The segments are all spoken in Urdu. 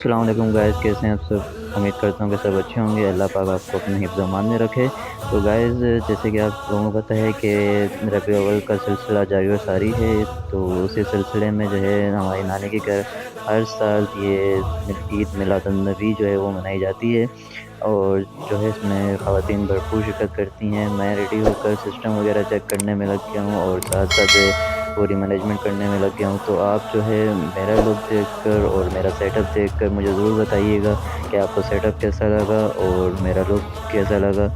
السلام علیکم گائز، کیسے ہیں آپ سب؟ امید کرتا ہوں کہ سب اچھے ہوں گے۔ اللہ پاک آپ کو اپنے حفظ و امان میں رکھے۔ تو گائز، جیسے کہ آپ لوگوں کو پتہ ہے کہ ربیع الاول کا سلسلہ جاری و ساری ہے، تو اسی سلسلے میں جو ہے ہماری نانی کے گھر ہر سال یہ عید میلاد النبی جو ہے وہ منائی جاتی ہے، اور جو ہے اس میں خواتین بھرپور شرکت کرتی ہیں۔ میں ریڈی ہو کر سسٹم وغیرہ چیک کرنے میں لگ گیا ہوں، اور ساتھ ساتھ جو ہے پوری مینجمنٹ کرنے میں لگ گیا ہوں۔ تو آپ جو ہے میرا لک دیکھ کر اور میرا سیٹ اپ دیکھ کر مجھے ضرور بتائیے گا کہ آپ کو سیٹ اپ کیسا لگا اور میرا لک کیسا لگا۔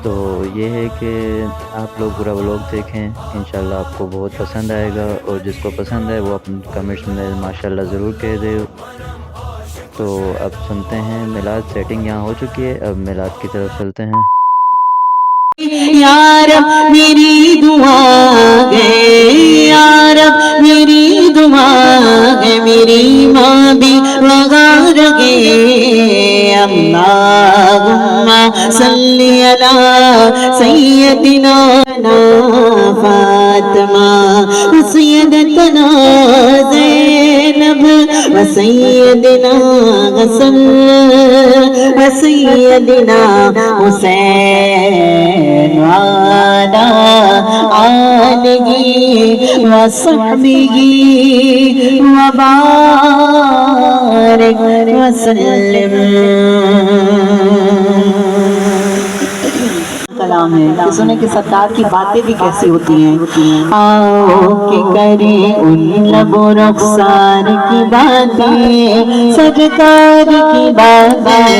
تو یہ ہے کہ آپ لوگ پورا ولاگ دیکھیں، انشاءاللہ آپ کو بہت پسند آئے گا، اور جس کو پسند ہے وہ اپنے کمنٹس میں ماشاءاللہ ضرور کہہ دے۔ تو اب سنتے ہیں، میلاد سیٹنگ یہاں ہو چکی ہے، اب میلاد کی طرف چلتے ہیں۔ یا رب میری دعا ہے، یا رب میری دعا ہے، میری ماں بھی وغار گے۔ اللہم صلی علی سیدنا فاطمہ سیدتنا زینب وسیدنا حسن وسیدنا حسین وعلی آلہ وصحبہ وبارک وسلم۔ کلام ہے کہ سنیں کہ سرکار کی باتیں بھی کیسی ہوتی ہیں۔ آؤ کہ کریں ان لب و رخسار کی باتیں، سرکار کی باتیں،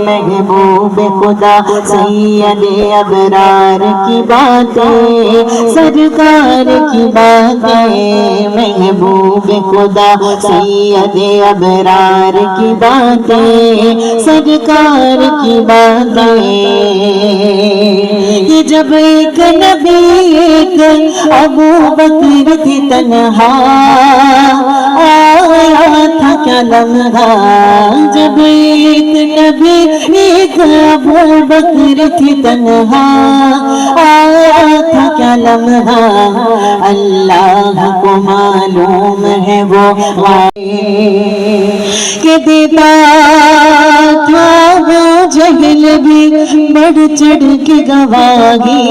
محبوب خدا سید ابرار کی باتیں، سرکار کی باتیں، محبوب خدا سید ابرار کی باتیں، سرکار کی باتیں۔ یہ جب ایک نبی ایک ابو بکر تھی تنہا، آیا تھا کیا لمحہ، جب ایک نبی ایک ابو بکر تھی تنہا، آیا تھا کیا لمحہ، اللہ کو معلوم ہے وہ کہ دیتا تھا وہ جہل بھی بڑھ چڑھ کے گواہی،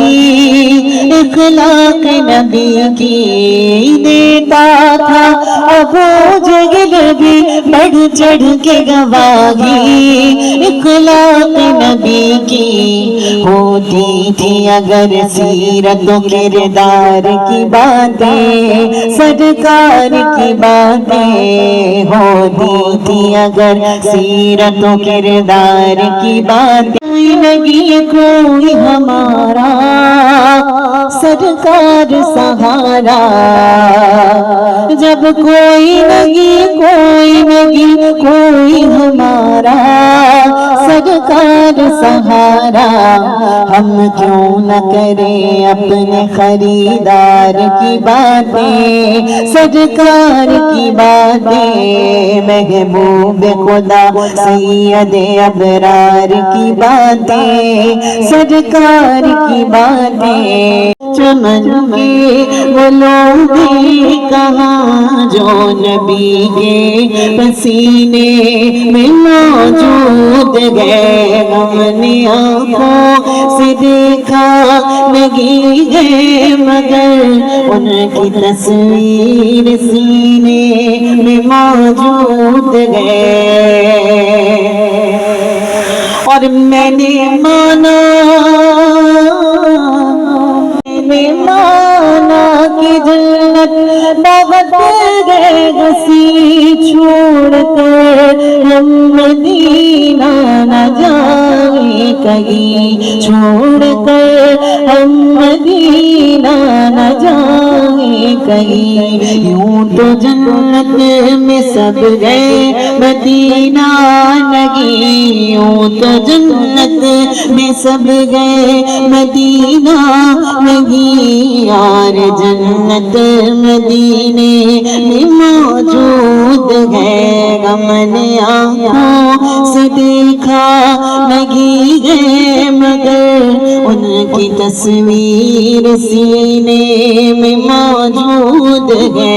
اخلاق نبی کی دیتا تھا ابو جہل بھی بڑھ چڑھ کے گواہی، اخلاق نبی کی ہوتی تھی اگر سیرت و کردار کی باتیں، سرکار کی باتیں ہوتی تھی اگر سیرت و کردار کی باتیں، نہیں کوئی ہمارا سرکار سہارا، جب کوئی نہیں کوئی ہمارا سرکار سہارا، ہم کیوں نہ کریں اپنے خریدار کی باتیں، سرکار کی باتیں، محبوب خدا سید ابرار کی باتیں، سرکار کی باتیں۔ چمن کے وہ لوگ کہاں جو نبی کے پسینے میں موجود گئے، ہم نے آنکھوں سے دیکھا نہیں گئے مگر ان کی تصویر سینے میں موجود گئے۔ اور میں نے مانا کہ جنت بہت گئے گسی چھوڑ کر، ہم مدینہ نہ جائیں کہیں، چھوڑ کر ہم مدینہ نہ جائیں کہیں، یوں تو جنت میں سب گئے مدینہ نہیں، یوں تو جنت میں سب گئے مدینہ نہیں، یار جنت مدینے میں موجود ہے، ہم نے آنکھوں سے دیکھا نہیں گئے مگر ان کی تصویر سینے میں موجود ہے۔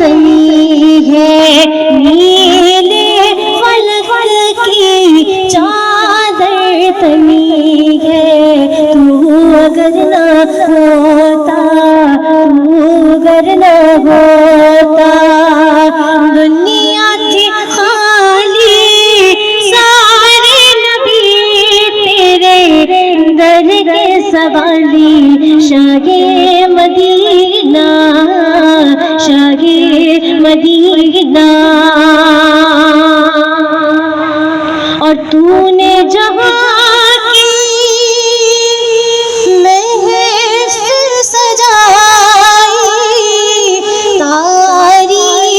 تنی ہے، نیلے فلک کی چادر تنی ہے، تو اگر نہ ہوتا، تو اگر نہ ہوتا، دنیا تھی خالی، سارے نبی تیرے در کے سوالی، شاہ مدینہ، شاہ مدینہ، اور تو نے جہاں کی محفل سجائی، تاریکیوں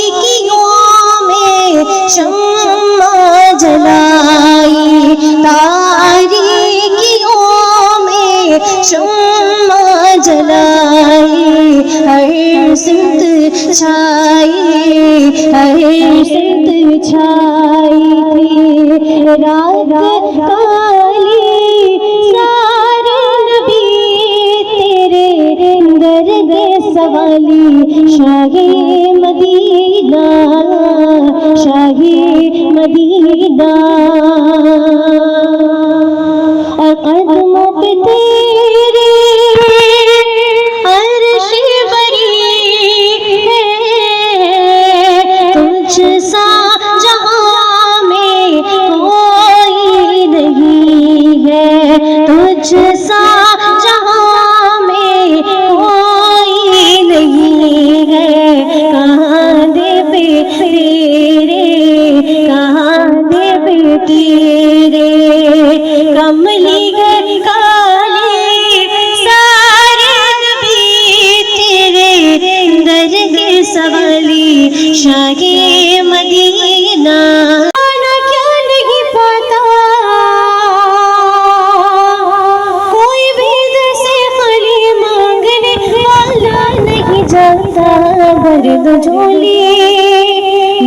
میں شمع جلائی، تاریکیوں میں شمع جلائی، ہر سمت چھائی، ہر سمت چھائی تھی رات کالی، سارے نبی تیرے در کے سوالی، شاہ مدینہ، شاہ مدینہ، اور قدموں پہ تیرے عرش بری ہے، تجھ سا جہاں میں کوئی نہیں ہے، تجھ سا جہاں میں کوئی نہیں ہے، کہاں دے پہ تیرے، کہاں دے پہ تیرے، کملی گئے کالی، سارے نبی تیرے در کے سوالی، شاہ مدینہ، کیا نہیں پاتا، کوئی بھی در سے خالی مانگنے والا نہیں جاتا، بھر دو جھولی،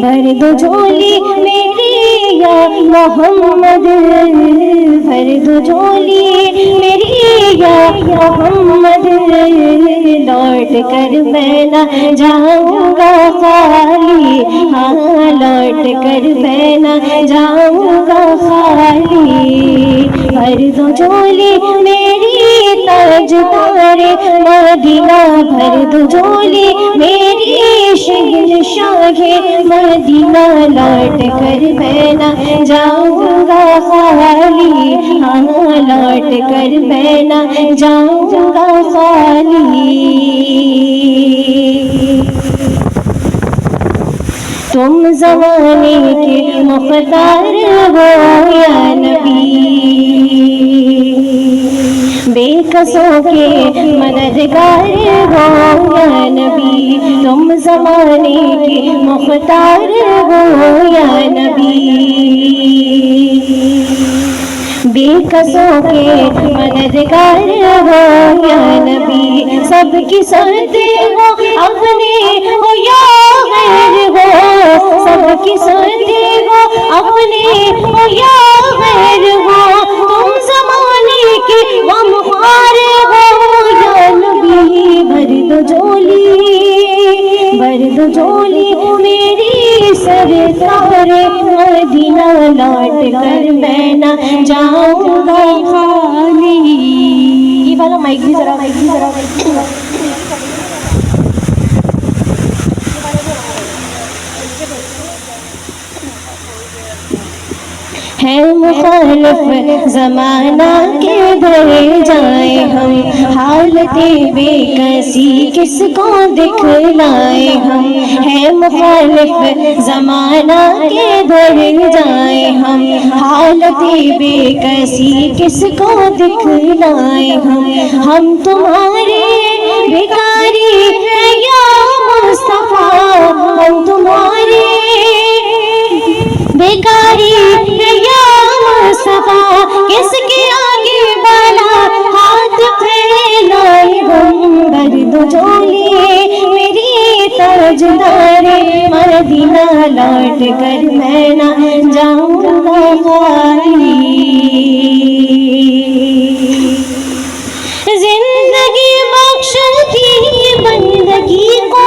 بھر دو جھولی میری یا محمد، بھر دو جھولی میری یا محمد، لوٹ کر میں نہ جاؤں گا خالی، ہاں لوٹ کر میں نہ جاؤں گا خالی، بھر دو جھولی میری تاج تارے مدینہ، بھر دو جھولی میری شہنشاہ مدینہ، لوٹ کر میں نہ جاؤں گا خالی، ہاں لوٹ کر میں نہ جاؤں گا خالی، تم زمانے کے مختار ہو یا نبی، بے کسوں کے مددگار ہو یا نبی، تم زمانے کے مختار ہو یا نبی، بے کسوں کے مددگار ہو یا نبی، سب کی سنتے ہو اپنے ہو یا غیر ہو، سب کی سنتے ہو اپنے ہو یا غیر ہو، تم زمانے کے غمخوار ہو یا نبی، بھر دو جھولی، بھر دو جھولی میری سرکار مدینہ، لوٹ کر میں نہ جاؤں گا خالی، یہ والا مائک بھی ذرا، مائک بھی ذرا، ہے مخالف زمانہ کے در جائیں ہم، حالت بے کسی کس کو دکھلائیں ہم، ہے مخالف زمانہ کے در جائیں ہم، حالت بے کسی کس کو دکھلائیں ہم تمہارے بھکاری ہیں یا مصطفیٰ، ہم تمہارے بیکاری یا مصطفیٰ، کس کے آگے بالا ہاتھ پھیلائے ہم، بھر دو جھولی میری تاجدار مدینہ، لوٹ کر میں نہ جاؤں گا خالی، زندگی بخش دی بندگی کو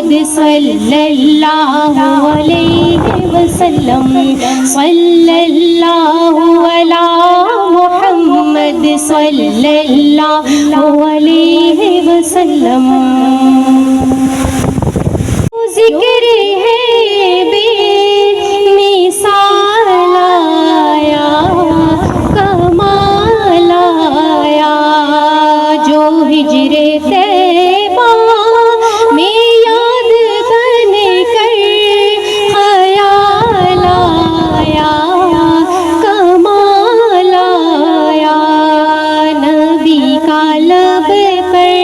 محمد صلی اللہ علیہ وسلم صلی اللہ علی محمد صلی اللہ علیہ وسلم ذکر ہے بے مثال آیا کمال آیا جو ہجر طیبہ میں یاد بن کر خیال آیا کمال آیا نبی کا لب پر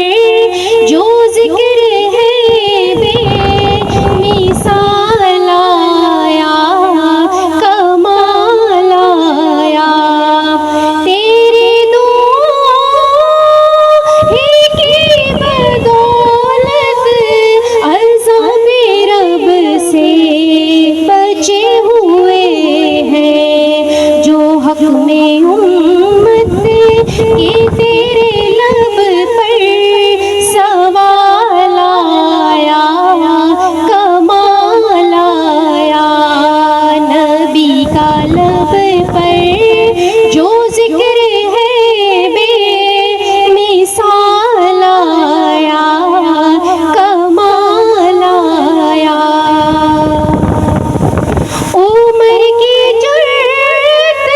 جو ذکر ہے بے مثال آیا کمال آیا تیری ہی کی بدولت عذاب رب سے بچے ہوئے ہیں جو حق میں امت کے تیرے لب پر سوال آیا کمال آیا نبی کا لب پر جو ذکر ہے بے مثال آیا کمال آیا عمر کی جرت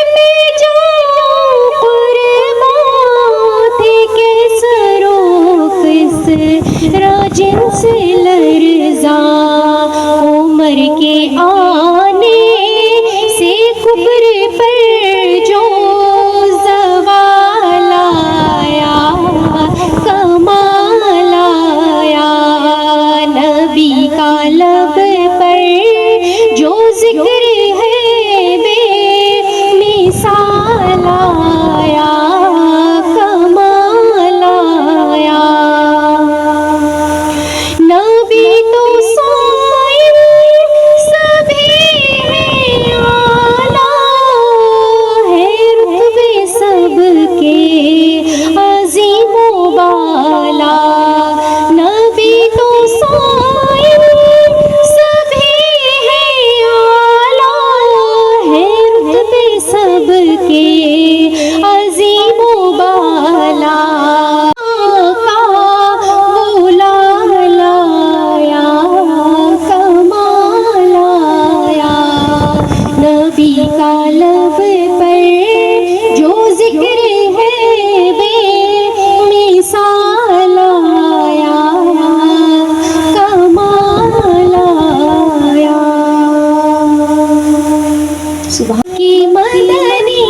میں جاؤں قربان تھے کیسروں کس راجن سے لرزاں عمر کے آنے سے کفر پر جو زوال آیا کمال آیا نبی کا لب پر جو ذکر ہے بے مثال آیا کمال آیا نبی تو صائم سبھی میں اعلیٰ ہے رتبے سب کے عظیم و بالا نبی تو صائم سبھی ہے اعلیٰ ہے رتبے سب کے عظیم و بالا نبی کا لب پر جو ذکر ہے بے مثال آیا کمال آیا صبح کی مدنی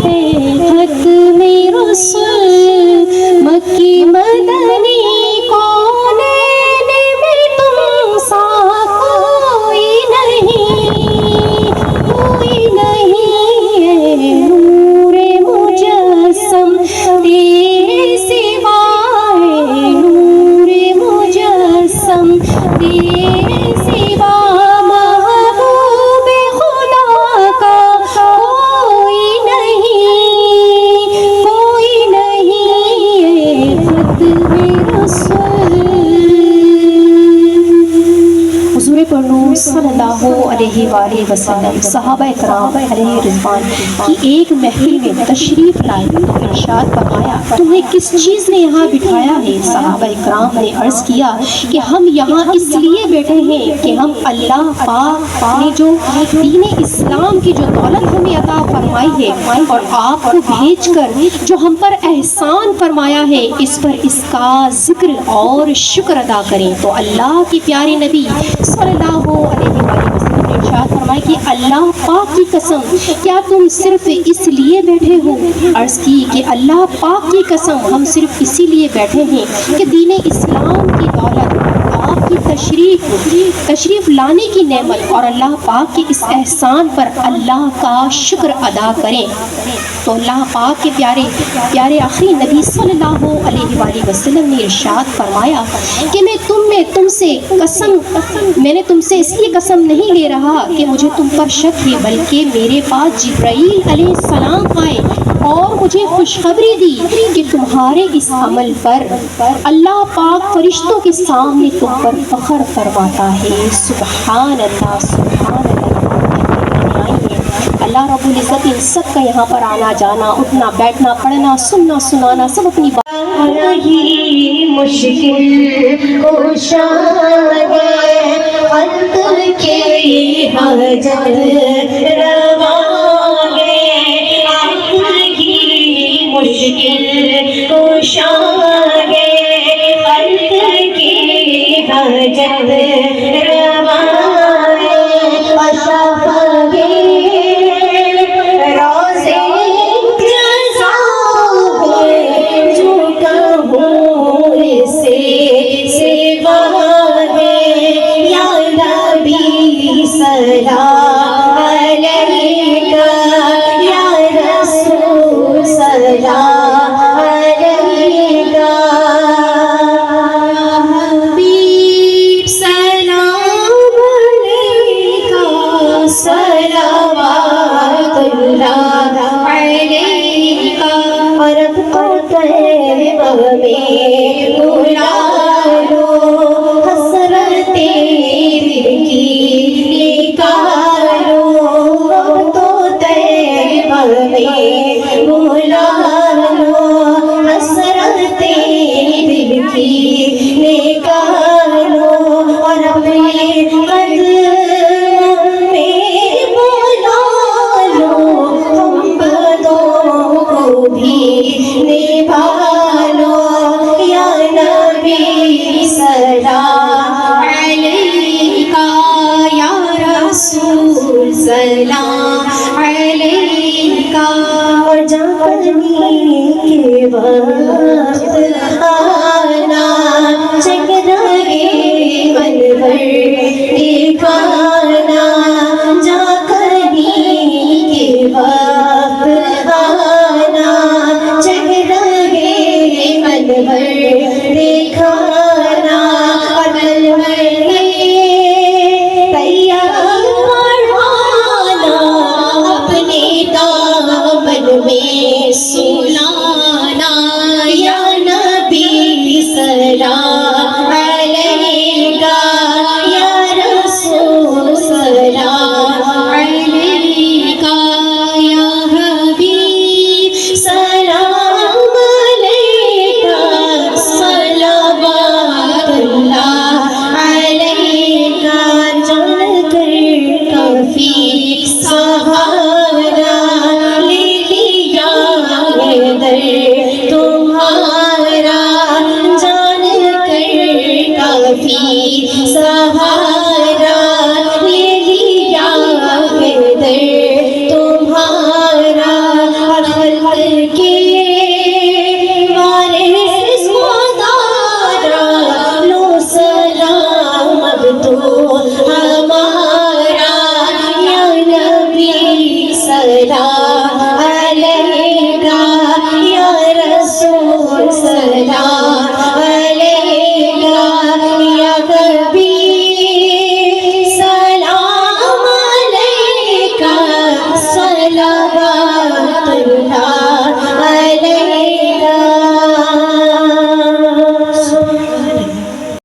ہے خط میں رسول مکی مدنی کونین میں تم سا کوئی نہیں نور مجسم تیرے سوا ہے نور مجسم تیرے سوا محبوب خدا کا کوئی نہیں خط میں رسول حضور پر نور صلی اللہ علیہ وآلہ وسلم صحابہ کرام علیہ رضوان کی ایک محفل میں تشریف لائے تو ارشاد فرمایا تمہیں کس چیز نے یہاں بٹھایا ہے صحابہ کرام نے عرض کیا کہ ہم یہاں اس لیے بیٹھے ہیں کہ ہم اللہ پاک نے جو دین اسلام کی جو دولت ہمیں عطا فرمائی ہے اور آپ کو بھیج کر جو ہم پر احسان فرمایا ہے اس پر اس کا ذکر اور شکر ادا کریں تو اللہ کی پیارے نبی صلی اللہ علیہ وسلم نے ارشاد فرمایا کہ اللہ پاک کی قسم کیا تم صرف اس لیے بیٹھے ہو عرض کی کہ اللہ پاک کی قسم ہم صرف اسی لیے بیٹھے ہیں کہ دین اسلام کی دولت آپ کی تشریف لانے کی نعمت اور اللہ پاک کے اس احسان پر اللہ کا شکر ادا کریں تو اللہ پاک کے پیارے آخری نبی صلی اللہ علیہ وآلہ وسلم نے ارشاد فرمایا کہ میں نے تم سے اس لیے قسم نہیں لے رہا کہ مجھے تم پر شک ہے بلکہ میرے پاس جبرائیل علیہ السلام آئے اور مجھے خوشخبری دی کہ تمہارے اس عمل پر اللہ پاک فرشتوں کے سامنے تم پر فخر فرماتا ہے۔ سبحان اللہ سبحان اللہ۔ اللہ رب العزت ان سب کا یہاں پر آنا جانا، اٹھنا بیٹھنا، پڑھنا سننا سنانا سب اپنی رہی مشکل کوشاں ہے، خلق کے حاجت روا ہے، آخر ہی مشکل کوشاں ہے، خلق کی حاجت روا ہے، اشفاء روزے جزا ہے، جو کہوں سے سوا ہے، یا نبی سلام علیکہ، یا رسول سلام علیکہ، حبیب سلام علیکہ، صلوات اللہ علیکہ، اور اب تو طیبہ میں بلا لو، حسرت دل کی نکالو، اب تو طیبہ میں بلا لو، حسرت دل کی نکالو، اور اپنے قدموں میں بلا لو، ہم بدوں کو بھی نبھالو، یا نبی سلام علیکہ، یا رسول سلام علیکہ، اور جانے کے وقت آنا، چہرے منور دکھانا، جا کرنے کے وقت آنا، چہرے منور دکھانا، اور ململ تیار بڑھانا، اپنے دامن میں سلانا، یا نبی سلام علیکہ، یا رسول سلام علیکہ، یا حبیب سلام علیکہ، صلوات اللہ علیکہ، جان کر کافی سہارا لے لیا ہے در تمہارا، جان کر کافی سہارا لے لیا ہے در تمہارا، اور خلق کے وارث مدارا، لو سلام اب تو ہمارا، یا نبی سلام علیکہ، یا رسول سلام علیکہ، یا حبیب سلام علیکہ، صلوات اللہ علیکہ،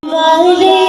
والے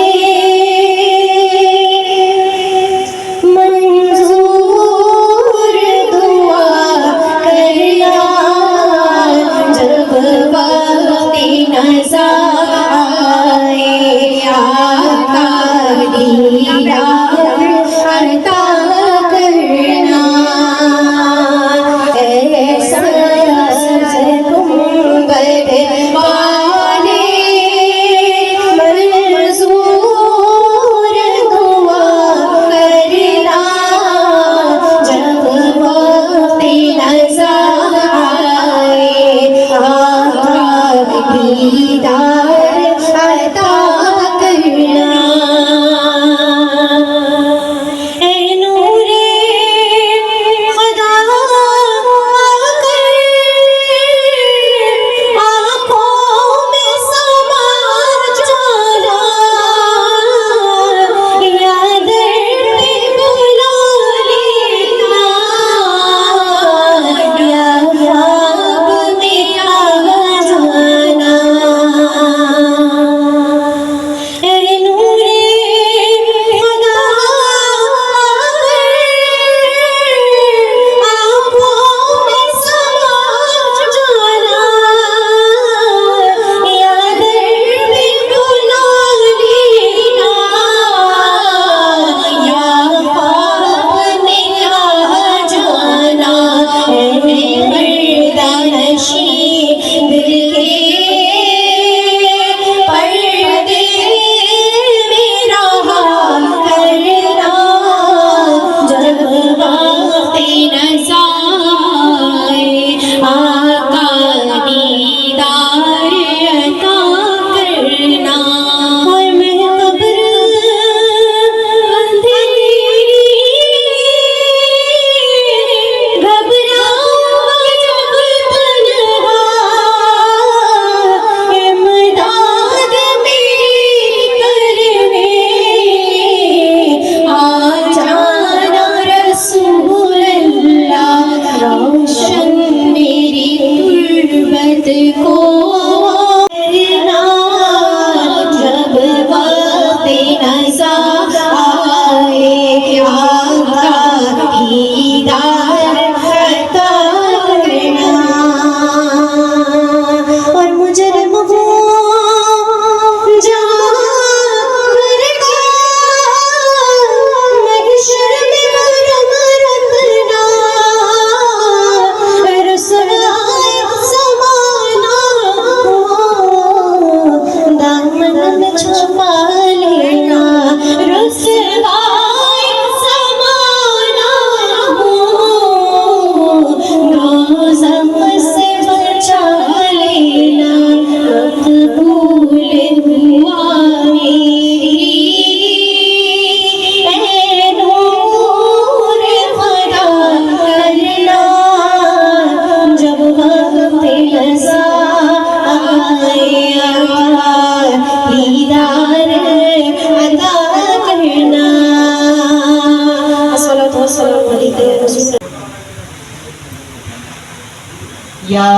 یا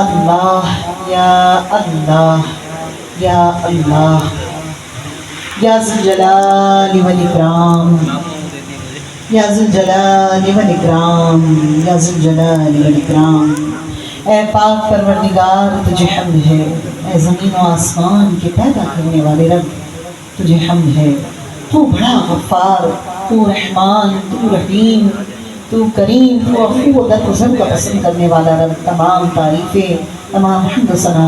اللہ یا اللہ یا اللہ یا ذوالجلال والاکرام یا ذوالجلال والاکرام یا ذوالجلال والاکرام۔ اے پاک پروردگار تجھے حمد ہے، اے زمین و آسمان کے پیدا کرنے والے رب تجھے حمد ہے۔ تو بڑا غفار، تو رحمان، تو رحیم، تو کریم، تو عفو و درگزر کا پسند کرنے والا رب۔ تمام تعریفیں، تمام حمد و ثنا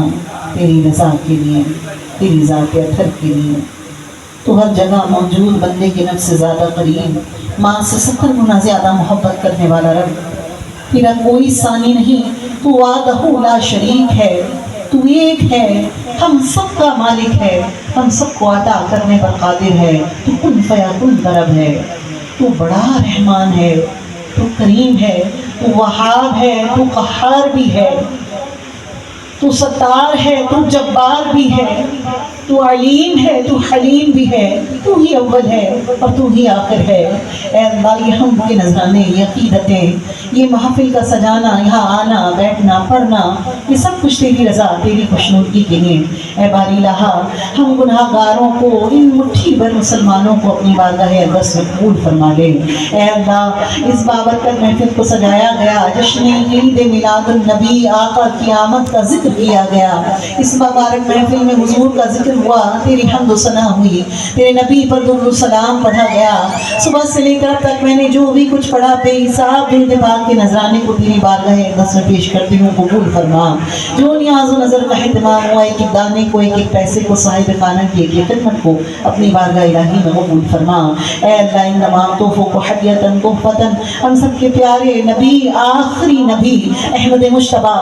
تیری رضا کے لیے، تیری ذات اطہر کے لیے۔ تو ہر جگہ موجود، بندے کے نفس سے زیادہ قریب، ماں سے 70 گنا زیادہ محبت کرنے والا رب، تیرا کوئی ثانی نہیں۔ تو وحدہ لا شریک ہے، تو ایک ہے، ہم سب کا مالک ہے، ہم سب کو عطا کرنے پر قادر ہے۔ تو کن فیکن کا رب ہے، تو بڑا رحمان ہے، تو کریم ہے، تو وہاب ہے، تو قہار بھی ہے، تو ستار ہے، تو جبار بھی ہے، تو علیم ہے، تو حلیم بھی ہے، تو ہی اول ہے اور تو ہی آخر ہے۔ اے اللہ، یہ ہم کے نذرانے، یہ عقیدتیں، یہ محفل کا سجانا، یہاں آنا، بیٹھنا، پڑھنا، یہ سب کچھ تیری رضا، تیری خوشنودی کے لیے۔ اے باری الہٰ، ہم گناہ گاروں کو، ان مٹھی بھر مسلمانوں کو اپنی بارگاہ اقدس میں قبول فرما لے۔ اے اللہ، اس بابرکت محفل کو سجایا گیا، جشن عید میلاد النبی، آقا کی آمد کا ذکر کیا گیا۔ اس مبارک محفل میں حضور کا ذکر ہوا، تیری حمد و ثنا ہوئی، تیرے نبی پر درود و سلام پڑھا گیا۔ صبح سے لے کر تک میں نے جو بھی کچھ پڑھا، بے حساب درود پاک کے نذرانے کو تیری بارگاہ اقدس میں پیش کرتی ہوں، قبول فرما۔ جو نیاز و نظر کا اہتمام ہوا، ایک ایک دانے کو، ایک ایک پیسے کو، صاحب خانہ کی ایک ایک خدمت کو اپنی بارگاہ الہی میں قبول فرما۔ اے اللہ، ان تمام تحفوں کو ہدیۃً تحفۃً ہم سب کے پیارے نبی، آخری نبی احمد مجتبیٰ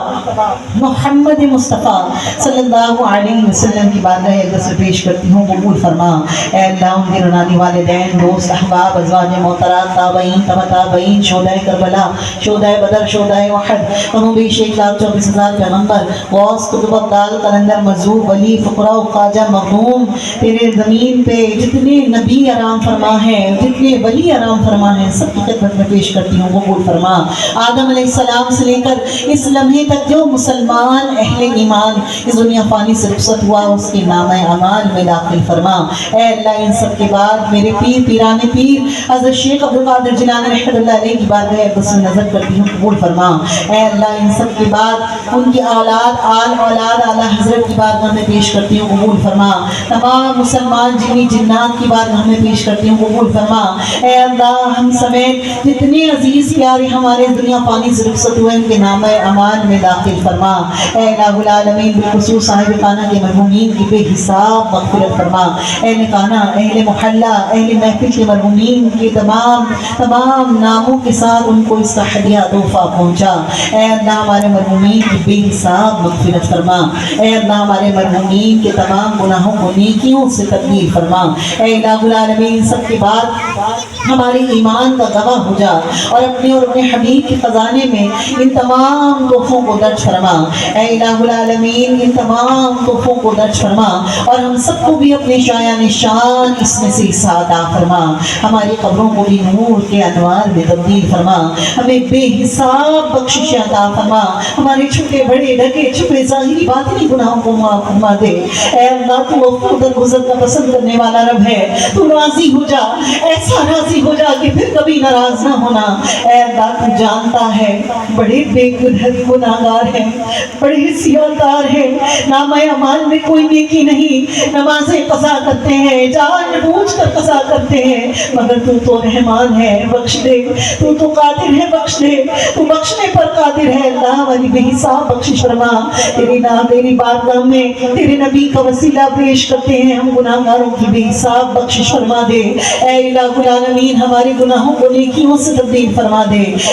محمد مصطفیٰ صلی اللہ علیہ وسلم کی بارگاہ اقدس میں پیش کرتی ہوں، قبول فرما۔ اے اللہ، ان کے رونانی والدین، دوست، احباب، ازواج محترات، تابعین، تبع تابعین، شہدائے کربلا، شہدائے بدر، شہدائے احد، انہوں بھی 1,24,000 پیغمبر، غوث، قطب ابدال، قلندر، مظلوم، ولی، فقراء و خواجہ، مغروم، تیرے زمین پہ جتنے نبی آرام فرما ہیں، جتنے ولی آرام فرما ہیں، سب کی خدمت میں پیش کرتی ہوں، قبول فرما۔ آدم علیہ السلام سے لے کر اس لمحے تک جو مسلمان اہل ایمان اس دنیا فانی سے رخصت ہوا، اس کے نامہ اعمال میں داخل فرما۔ اے اللہ، ان سب کے بعد میرے پیر، پیران پیر حضرت شیخ عبدالقادر جیلانی رحمۃ اللہ علیہ کی بارگاہ اقدس میں نظر کرتی ہوں، قبول فرما۔ اے اللہ، ان سب کے بعد ان کی اولاد، آل اولاد اعلیٰ حضرت کی بارگاہ میں پیش کرتی ہوں، قبول فرما۔ تمام مسلمان جنی جنات کی بارگاہ میں پیش کرتی ہوں، قبول فرما۔ اے اللہ، ہم سمیت جتنے عزیز پیارے ہمارے دنیا پانی سے رخصت ہوئے، ان کے نامہ اعمال میں داخل فرما۔ اے الہ العالمین، بالخصوص صاحب خانہ کے مرحومین کی بے حساب مغفرت فرما۔ اہل خانہ، اہل محلہ، اہل محفل کے مرحومین کے تمام ناموں کے ساتھ ان کو اس کا ہدیہ تحفہ پہنچا۔ اے اللہ، ہمارے مرحومین کی بے حساب مغفرت فرما۔ اے اللہ، ہمارے مرحومین کے تمام گناہوں کو نیکیوں سے تبدیل فرما۔ اے الہ العالمین، سب کے بعد ہمارے ایمان کا گواہ ہو جا اور اپنے حبیب کے خزانے میں ان تمام تحفوں کو درج فرما۔ اے الہ العالمین، ان تمام تحفوں کو درج فرما اور ہم سب کو بھی اپنے شایان شان اس میں سے حصہ عطا فرما۔ ہماری قبروں کو بھی نور کے انوار میں تبدیل فرما، ہمیں بے حساب بخشش عطا فرما، ہمارے چھوٹے بڑے ڈھکے چھپے ظاہری باطنی گناہوں کو معاف فرما دے۔ اے اللہ، تو غفور درگزر کا پسند کرنے والا رب ہے، تو راضی ہو جا، ایسا راضی ہو جا کہ پھر کبھی ناراض نہ ہونا۔ اے اللہ، تو جانتا ہے بڑے بے گناہ گار ہیں، بڑے سیاہکار ہیں، نامہ اعمال میں کوئی نیکی نہیں، نمازیں قضا کرتے ہیں، جان بوجھ کر قضا کرتے ہیں، مگر تو رحمان ہے، بخش دے، تو قادر ہے، بخش دے، تو بخشنے پر قادر ہے۔ اللہ، ہماری بے حساب بخشش فرما۔ تیری بارگاہ میں تیرے نبی کا وسیلہ پیش کرتے ہیں، ہم گناہ گاروں کی بے حساب بخشش فرما دے۔ اے الہ العالمین، ہمارے گناہوں کو نیکیوں سے تبدیل فرما دے۔